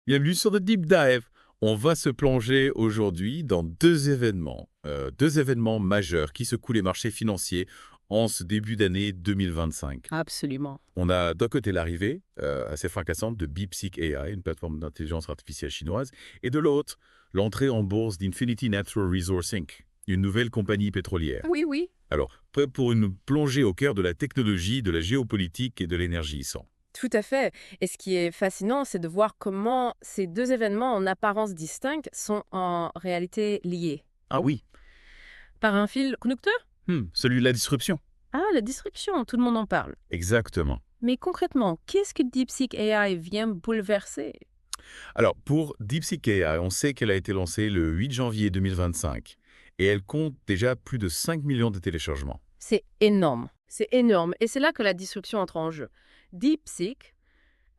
Bienvenue sur The Deep Dive. On va se plonger aujourd'hui dans deux événements majeurs qui secouent les marchés financiers en ce début d'année 2025. Absolument. On a d'un côté l'arrivée assez fracassante de DeepSeek AI, une plateforme d'intelligence artificielle chinoise, et de l'autre, l'entrée en bourse d'Infinity Natural Resources Inc., une nouvelle compagnie pétrolière. Oui, oui. Alors, prêt pour une plongée au cœur de la technologie, de la géopolitique et de l'énergie sans. Tout à fait. Et ce qui est fascinant, c'est de voir comment ces deux événements en apparence distincts sont en réalité liés. Ah oui, Par un fil conducteur? celui de la disruption. Ah, la disruption, tout le monde en parle. Exactement. Mais concrètement, qu'est-ce que DeepSeek AI vient bouleverser? Alors, pour DeepSeek AI, on sait qu'elle a été lancée le 8 janvier 2025 et elle compte déjà plus de 5 millions de téléchargements. C'est énorme. C'est énorme. Et c'est là que la disruption entre en jeu. DeepSeek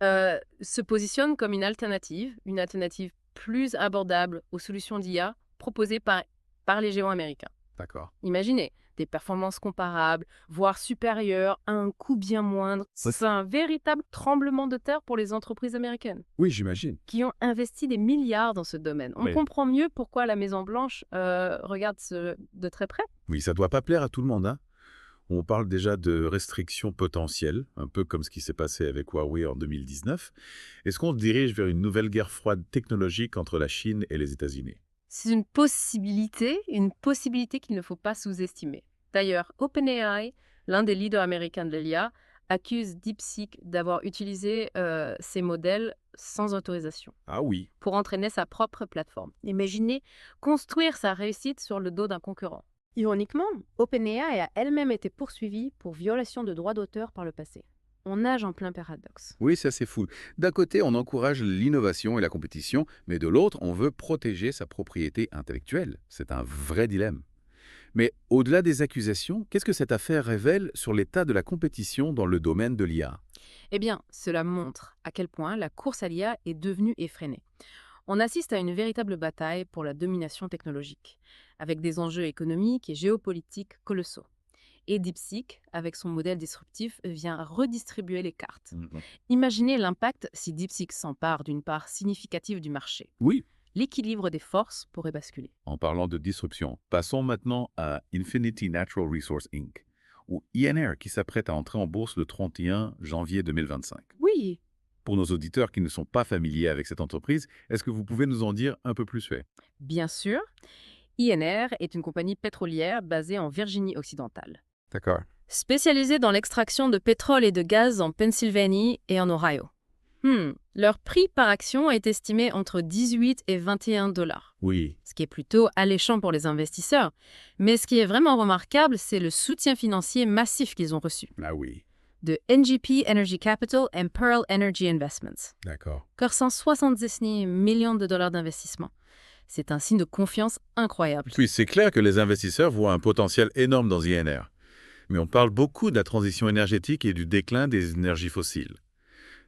se positionne comme une alternative plus abordable aux solutions d'IA proposées par les géants américains. D'accord. Imaginez, des performances comparables, voire supérieures, à un coût bien moindre. C'est un véritable tremblement de terre pour les entreprises américaines, Oui, j'imagine. qui ont investi des milliards dans ce domaine. On Oui. comprend mieux pourquoi la Maison-Blanche regarde de très près. Oui, ça doit pas plaire à tout le monde, hein. On parle déjà de restrictions potentielles, un peu comme ce qui s'est passé avec Huawei en 2019. Est-ce qu'on se dirige vers une nouvelle guerre froide technologique entre la Chine et les États-Unis? C'est une possibilité qu'il ne faut pas sous-estimer. D'ailleurs, OpenAI, l'un des leaders américains de l'IA, accuse DeepSeek d'avoir utilisé ces modèles sans autorisation Ah oui. pour entraîner sa propre plateforme. Imaginez construire sa réussite sur le dos d'un concurrent. Ironiquement, OpenAI a elle-même été poursuivie pour violation de droits d'auteur par le passé. On nage en plein paradoxe. Oui, ça c'est fou. D'un côté, on encourage l'innovation et la compétition, mais de l'autre, on veut protéger sa propriété intellectuelle. C'est un vrai dilemme. Mais au-delà des accusations, qu'est-ce que cette affaire révèle sur l'état de la compétition dans le domaine de l'IA? Eh bien, cela montre à quel point la course à l'IA est devenue effrénée. On assiste à une véritable bataille pour la domination technologique, avec des enjeux économiques et géopolitiques colossaux. Et DeepSeek, avec son modèle disruptif, vient redistribuer les cartes. Imaginez l'impact si DeepSeek s'empare d'une part significative du marché. Oui. L'équilibre des forces pourrait basculer. En parlant de disruption, passons maintenant à Infinity Natural Resources Inc., ou INR, qui s'apprête à entrer en bourse le 31 janvier 2025. Oui, Pour nos auditeurs qui ne sont pas familiers avec cette entreprise, est-ce que vous pouvez nous en dire un peu plus fait? bien sûr, INR est une compagnie pétrolière basée en Virginie occidentale, D'accord. spécialisée dans l'extraction de pétrole et de gaz en Pennsylvanie et en Ohio. Leur prix par action est estimé entre 18 et 21 dollars, Oui. ce qui est plutôt alléchant pour les investisseurs. Mais ce qui est vraiment remarquable, c'est le soutien financier massif qu'ils ont reçu Ah oui. de NGP Energy Capital et Pearl Energy Investments. D'accord. 470 millions de dollars d'investissement. C'est un signe de confiance incroyable. Puis c'est clair que les investisseurs voient un potentiel énorme dans INR. Mais on parle beaucoup de la transition énergétique et du déclin des énergies fossiles.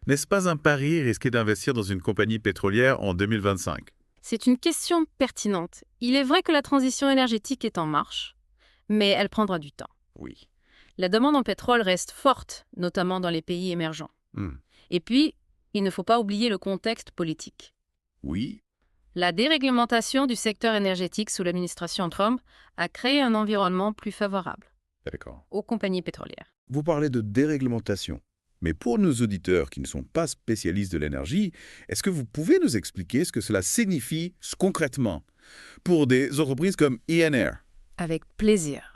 N'est-ce pas un pari risqué d'investir dans une compagnie pétrolière en 2025? C'est une question pertinente. Il est vrai que la transition énergétique est en marche, mais elle prendra du temps. Oui. La demande en pétrole reste forte, notamment dans les pays émergents. Hmm. Et puis, il ne faut pas oublier le contexte politique. Oui. La déréglementation du secteur énergétique sous l'administration Trump a créé un environnement plus favorable D'accord. aux compagnies pétrolières. Vous parlez de déréglementation. Mais pour nos auditeurs qui ne sont pas spécialistes de l'énergie, est-ce que vous pouvez nous expliquer ce que cela signifie concrètement pour des entreprises comme INR? Avec plaisir.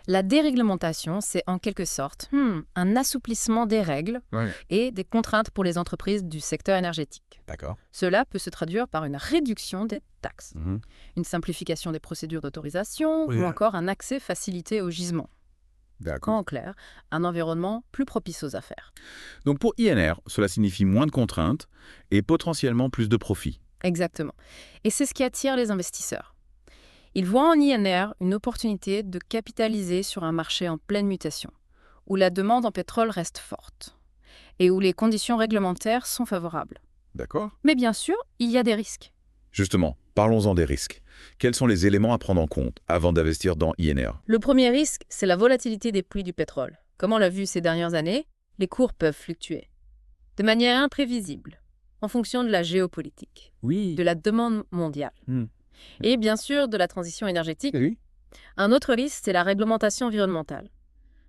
La déréglementation, c'est en quelque sorte un assouplissement des règles et des contraintes pour les entreprises du secteur énergétique. D'accord. Cela peut se traduire par une réduction des taxes, Mhm. une simplification des procédures d'autorisation Oui. ou encore un accès facilité au gisement. D'accord. En clair, un environnement plus propice aux affaires. Donc pour INR, cela signifie moins de contraintes et potentiellement plus de profits. Exactement. Et c'est ce qui attire les investisseurs. Ils voient en INR une opportunité de capitaliser sur un marché en pleine mutation, où la demande en pétrole reste forte et où les conditions réglementaires sont favorables. D'accord. Mais bien sûr, il y a des risques. Justement, parlons-en des risques. Quels sont les éléments à prendre en compte avant d'investir dans INR? Le premier risque, c'est la volatilité des prix du pétrole. Comme on l'a vu ces dernières années, les cours peuvent fluctuer de manière imprévisible. en fonction de la géopolitique, Oui. de la demande mondiale Hmm. et bien sûr de la transition énergétique. Oui. Un autre risque, c'est la réglementation environnementale.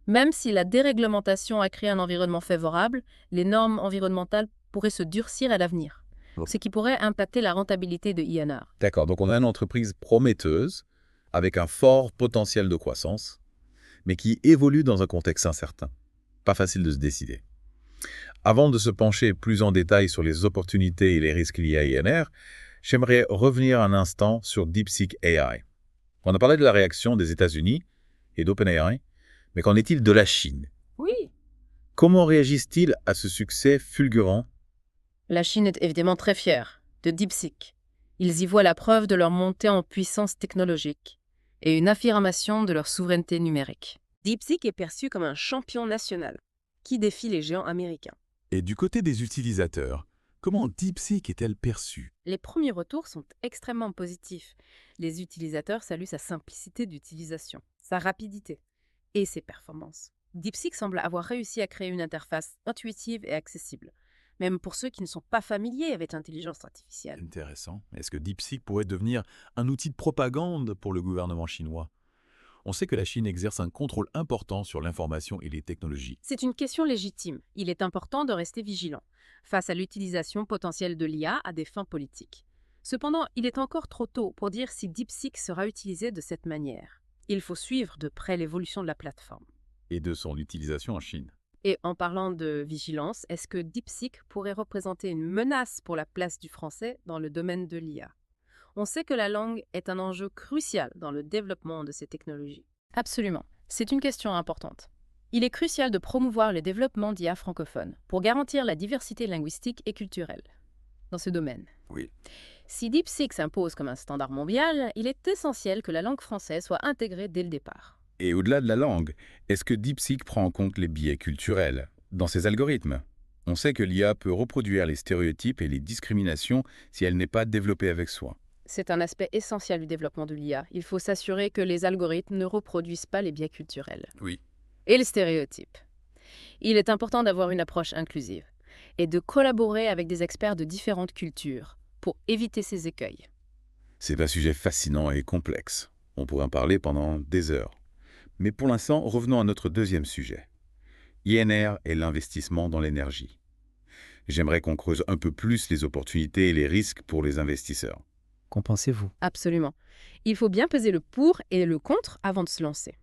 Même si la déréglementation a créé un environnement favorable, les normes environnementales pourraient se durcir à l'avenir, Oh. ce qui pourrait impacter la rentabilité de INR. D'accord, donc on a une entreprise prometteuse, avec un fort potentiel de croissance, mais qui évolue dans un contexte incertain. Pas facile de se décider. Avant de se pencher plus en détail sur les opportunités et les risques liés à INR, j'aimerais revenir un instant sur DeepSeek AI. On a parlé de la réaction des États-Unis et d'OpenAI, mais qu'en est-il de la Chine? Oui. Comment réagissent-ils à ce succès fulgurant? La Chine est évidemment très fière de DeepSeek. Ils y voient la preuve de leur montée en puissance technologique et une affirmation de leur souveraineté numérique. DeepSeek est perçu comme un champion national qui défie les géants américains. Et du côté des utilisateurs, comment DeepSeek est-elle perçue? Les premiers retours sont extrêmement positifs. Les utilisateurs saluent sa simplicité d'utilisation, sa rapidité et ses performances. DeepSeek semble avoir réussi à créer une interface intuitive et accessible, même pour ceux qui ne sont pas familiers avec l'intelligence artificielle. Intéressant. Est-ce que DeepSeek pourrait devenir un outil de propagande pour le gouvernement chinois? On sait que la Chine exerce un contrôle important sur l'information et les technologies. C'est une question légitime. Il est important de rester vigilant face à l'utilisation potentielle de l'IA à des fins politiques. Cependant, il est encore trop tôt pour dire si DeepSeek sera utilisé de cette manière. Il faut suivre de près l'évolution de la plateforme. Et de son utilisation en Chine. Et en parlant de vigilance, est-ce que DeepSeek pourrait représenter une menace pour la place du français dans le domaine de l'IA? On sait que la langue est un enjeu crucial dans le développement de ces technologies. Absolument. C'est une question importante. Il est crucial de promouvoir le développement d'IA francophones pour garantir la diversité linguistique et culturelle dans ce domaine. Oui. Si DeepSeek s'impose comme un standard mondial, il est essentiel que la langue française soit intégrée dès le départ. Et au-delà de la langue, est-ce que DeepSeek prend en compte les biais culturels dans ses algorithmes? On sait que l'IA peut reproduire les stéréotypes et les discriminations si elle n'est pas développée avec soin. C'est un aspect essentiel du développement de l'IA. Il faut s'assurer que les algorithmes ne reproduisent pas les biais culturels Oui. et les stéréotypes. Il est important d'avoir une approche inclusive et de collaborer avec des experts de différentes cultures pour éviter ces écueils. C'est un sujet fascinant et complexe. On pourrait en parler pendant des heures. Mais pour l'instant, revenons à notre deuxième sujet. INR et l'investissement dans l'énergie. J'aimerais qu'on creuse un peu plus les opportunités et les risques pour les investisseurs. Qu'en pensez-vous? Absolument. Il faut bien peser le pour et le contre avant de se lancer.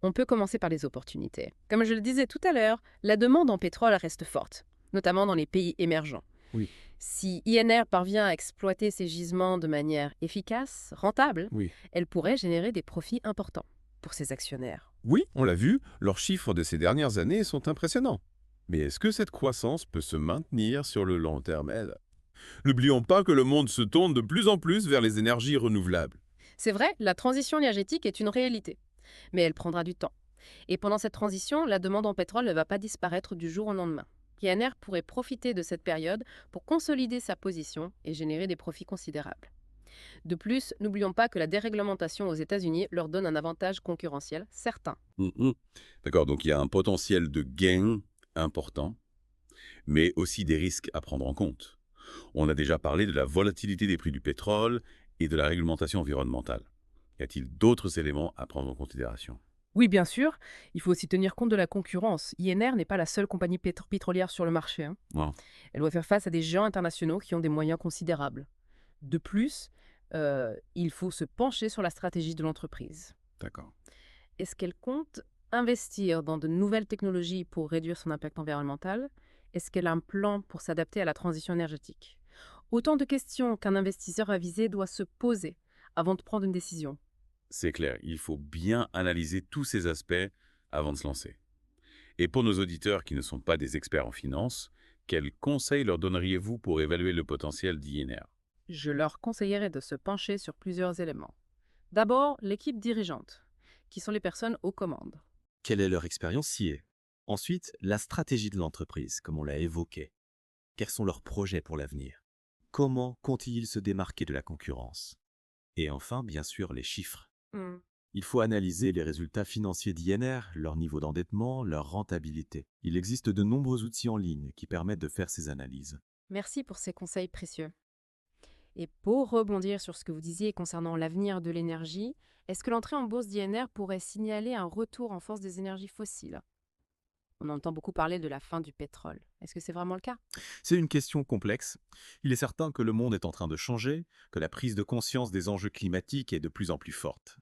On peut commencer par les opportunités. Comme je le disais tout à l'heure, la demande en pétrole reste forte, notamment dans les pays émergents. Oui. Si INR parvient à exploiter ces gisements de manière efficace, rentable, Oui. elle pourrait générer des profits importants pour ses actionnaires. Oui, on l'a vu, leurs chiffres de ces dernières années sont impressionnants. Mais est-ce que cette croissance peut se maintenir sur le long terme, elle? N'oublions pas que le monde se tourne de plus en plus vers les énergies renouvelables. C'est vrai, la transition énergétique est une réalité, mais elle prendra du temps. Et pendant cette transition, la demande en pétrole ne va pas disparaître du jour au lendemain. INR pourrait profiter de cette période pour consolider sa position et générer des profits considérables. De plus, n'oublions pas que la déréglementation aux États-Unis leur donne un avantage concurrentiel certain. D'accord, donc il y a un potentiel de gain important, mais aussi des risques à prendre en compte. On a déjà parlé de la volatilité des prix du pétrole et de la réglementation environnementale. Y a-t-il d'autres éléments à prendre en considération? Oui, bien sûr. Il faut aussi tenir compte de la concurrence. INR n'est pas la seule compagnie pétrolière sur le marché, hein. Wow. Elle doit faire face à des géants internationaux qui ont des moyens considérables. De plus, il faut se pencher sur la stratégie de l'entreprise. D'accord. Est-ce qu'elle compte investir dans de nouvelles technologies pour réduire son impact environnemental? Est-ce qu'elle a un plan pour s'adapter à la transition énergétique? Autant de questions qu'un investisseur avisé doit se poser avant de prendre une décision. C'est clair, il faut bien analyser tous ces aspects avant de se lancer. Et pour nos auditeurs qui ne sont pas des experts en finance, quels conseils leur donneriez-vous pour évaluer le potentiel d'INR? Je leur conseillerais de se pencher sur plusieurs éléments. D'abord, l'équipe dirigeante, qui sont les personnes aux commandes. Quelle est leur expérience sciée? Ensuite, la stratégie de l'entreprise, comme on l'a évoqué. Quels sont leurs projets pour l'avenir? Comment comptent-ils se démarquer de la concurrence? Et enfin, bien sûr, les chiffres. Il faut analyser les résultats financiers d'INR, leur niveau d'endettement, leur rentabilité. Il existe de nombreux outils en ligne qui permettent de faire ces analyses. Merci pour ces conseils précieux. Et pour rebondir sur ce que vous disiez concernant l'avenir de l'énergie, est-ce que l'entrée en bourse d'INR pourrait signaler un retour en force des énergies fossiles? On entend beaucoup parler de la fin du pétrole. Est-ce que c'est vraiment le cas? C'est une question complexe. Il est certain que le monde est en train de changer, que la prise de conscience des enjeux climatiques est de plus en plus forte.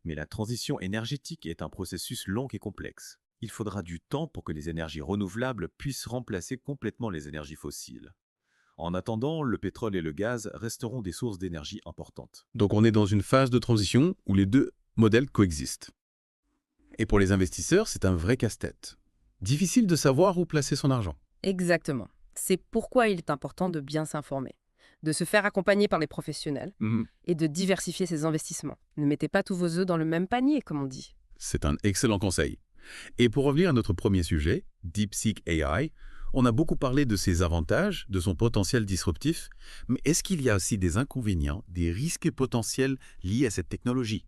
Mais la transition énergétique est un processus long et complexe. Il faudra du temps pour que les énergies renouvelables puissent remplacer complètement les énergies fossiles. En attendant, le pétrole et le gaz resteront des sources d'énergie importantes. Donc on est dans une phase de transition où les deux modèles coexistent. Et pour les investisseurs, c'est un vrai casse-tête. Difficile de savoir où placer son argent. Exactement. C'est pourquoi il est important de bien s'informer, de se faire accompagner par les professionnels et de diversifier ses investissements. Ne mettez pas tous vos œufs dans le même panier, comme on dit. C'est un excellent conseil. Et pour revenir à notre premier sujet, DeepSeek AI, on a beaucoup parlé de ses avantages, de son potentiel disruptif, mais est-ce qu'il y a aussi des inconvénients, des risques potentiels liés à cette technologie?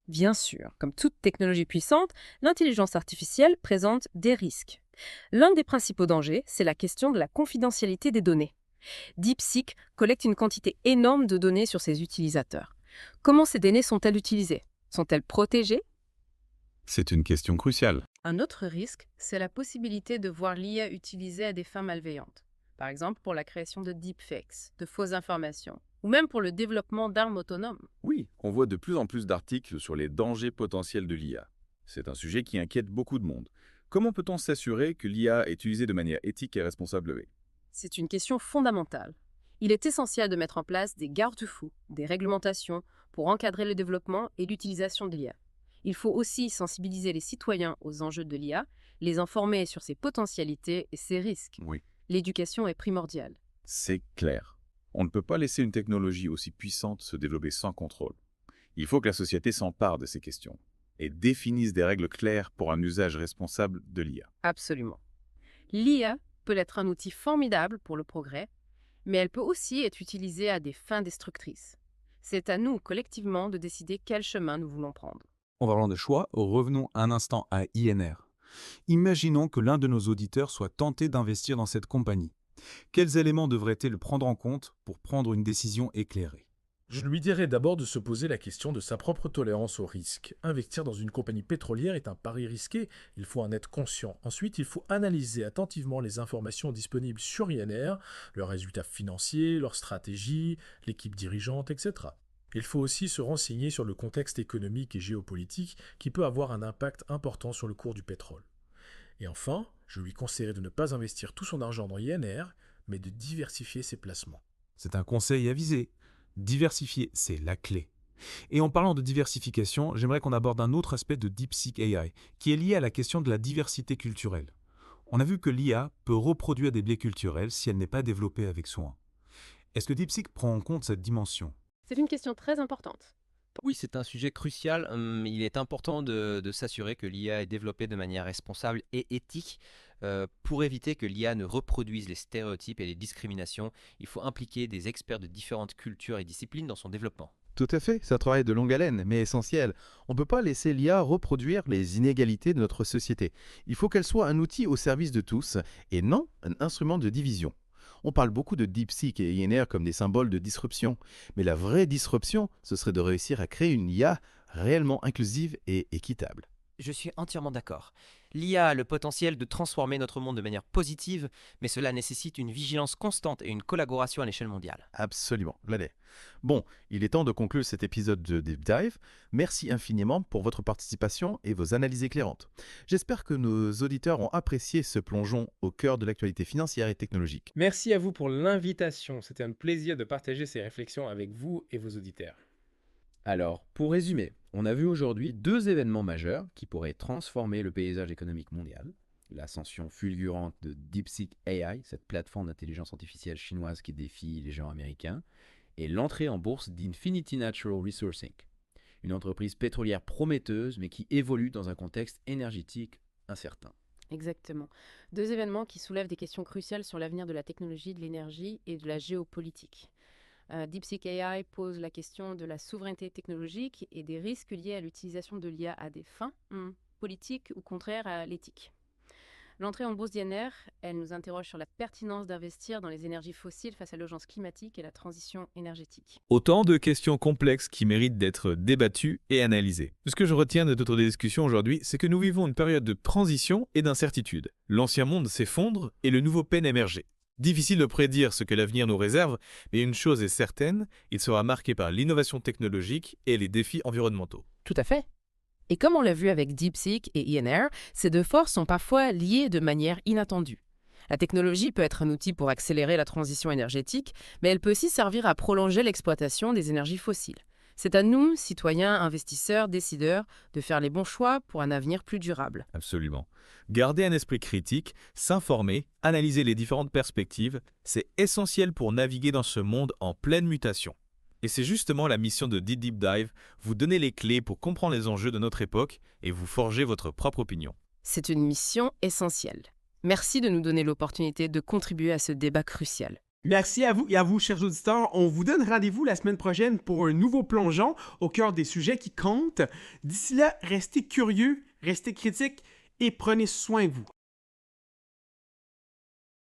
Bien sûr, comme toute technologie puissante, l'intelligence artificielle présente des risques. L'un des principaux dangers, c'est la question de la confidentialité des données. DeepSeek collecte une quantité énorme de données sur ses utilisateurs. Comment ces données sont-elles utilisées? Sont-elles protégées? C'est une question cruciale. Un autre risque, c'est la possibilité de voir l'IA utilisée à des fins malveillantes. Par exemple, pour la création de deepfakes, de fausses informations, ou même pour le développement d'armes autonomes. Oui, on voit de plus en plus d'articles sur les dangers potentiels de l'IA. C'est un sujet qui inquiète beaucoup de monde. Comment peut-on s'assurer que l'IA est utilisée de manière éthique et responsable? C'est une question fondamentale. Il est essentiel de mettre en place des garde-fous, des réglementations pour encadrer le développement et l'utilisation de l'IA. Il faut aussi sensibiliser les citoyens aux enjeux de l'IA, les informer sur ses potentialités et ses risques. Oui, L'éducation est primordiale. c'est clair. On ne peut pas laisser une technologie aussi puissante se développer sans contrôle. Il faut que la société s'empare de ces questions et définisse des règles claires pour un usage responsable de l'IA. Absolument. L'IA peut être un outil formidable pour le progrès, mais elle peut aussi être utilisée à des fins destructrices. C'est à nous, collectivement, de décider quel chemin nous voulons prendre. En parlant de choix, revenons un instant à INR. Imaginons que l'un de nos auditeurs soit tenté d'investir dans cette compagnie. Quels éléments devrait-il prendre en compte pour prendre une décision éclairée? Je lui dirais d'abord de se poser la question de sa propre tolérance au risque. Investir dans une compagnie pétrolière est un pari risqué, il faut en être conscient. Ensuite, il faut analyser attentivement les informations disponibles sur INR, leurs résultats financiers, leur stratégie, l'équipe dirigeante, etc. Il faut aussi se renseigner sur le contexte économique et géopolitique qui peut avoir un impact important sur le cours du pétrole. Et enfin, je lui conseillerais de ne pas investir tout son argent dans INR, mais de diversifier ses placements. C'est un conseil avisé. Diversifier, c'est la clé. Et en parlant de diversification, j'aimerais qu'on aborde un autre aspect de DeepSeek AI, qui est lié à la question de la diversité culturelle. On a vu que l'IA peut reproduire des biais culturels si elle n'est pas développée avec soin. Est-ce que DeepSeek prend en compte cette dimension? C'est une question très importante. Oui, c'est un sujet crucial. Il est important de s'assurer que l'IA est développée de manière responsable et éthique. Pour éviter que l'IA ne reproduise les stéréotypes et les discriminations, il faut impliquer des experts de différentes cultures et disciplines dans son développement. Tout à fait, c'est un travail de longue haleine, mais essentiel. On ne peut pas laisser l'IA reproduire les inégalités de notre société. Il faut qu'elle soit un outil au service de tous, et non un instrument de division. On parle beaucoup de DeepSeek et INR comme des symboles de disruption, mais la vraie disruption, ce serait de réussir à créer une IA réellement inclusive et équitable. Je suis entièrement d'accord. L'IA a le potentiel de transformer notre monde de manière positive, mais cela nécessite une vigilance constante et une collaboration à l'échelle mondiale. Absolument, l'année. Bon, il est temps de conclure cet épisode de Deep Dive. Merci infiniment pour votre participation et vos analyses éclairantes. J'espère que nos auditeurs ont apprécié ce plongeon au cœur de l'actualité financière et technologique. Merci à vous pour l'invitation. C'était un plaisir de partager ces réflexions avec vous et vos auditeurs. Alors, pour résumer, on a vu aujourd'hui deux événements majeurs qui pourraient transformer le paysage économique mondial. L'ascension fulgurante de DeepSeek AI, cette plateforme d'intelligence artificielle chinoise qui défie les géants américains, et l'entrée en bourse d'Infinity Natural Resourcing, une entreprise pétrolière prometteuse mais qui évolue dans un contexte énergétique incertain. Exactement. Deux événements qui soulèvent des questions cruciales sur l'avenir de la technologie, de l'énergie et de la géopolitique. DeepSeek AI pose la question de la souveraineté technologique et des risques liés à l'utilisation de l'IA à des fins politiques ou contraires à l'éthique. L'entrée en bourse d'INR, elle nous interroge sur la pertinence d'investir dans les énergies fossiles face à l'urgence climatique et la transition énergétique. Autant de questions complexes qui méritent d'être débattues et analysées. Ce que je retiens de notre discussion aujourd'hui, c'est que nous vivons une période de transition et d'incertitude. L'ancien monde s'effondre et le nouveau peine à émerger. Difficile de prédire ce que l'avenir nous réserve, mais une chose est certaine, il sera marqué par l'innovation technologique et les défis environnementaux. Tout à fait. Et comme on l'a vu avec DeepSeek et INR, ces deux forces sont parfois liées de manière inattendue. La technologie peut être un outil pour accélérer la transition énergétique, mais elle peut aussi servir à prolonger l'exploitation des énergies fossiles. C'est à nous, citoyens, investisseurs, décideurs, de faire les bons choix pour un avenir plus durable. Absolument. Garder un esprit critique, s'informer, analyser les différentes perspectives, c'est essentiel pour naviguer dans ce monde en pleine mutation. Et c'est justement la mission de Deep Dive, vous donner les clés pour comprendre les enjeux de notre époque et vous forger votre propre opinion. C'est une mission essentielle. Merci de nous donner l'opportunité de contribuer à ce débat crucial. Merci à vous et à vous, chers auditeurs. On vous donne rendez-vous la semaine prochaine pour un nouveau plongeon au cœur des sujets qui comptent. D'ici là, restez curieux, restez critiques et prenez soin de vous.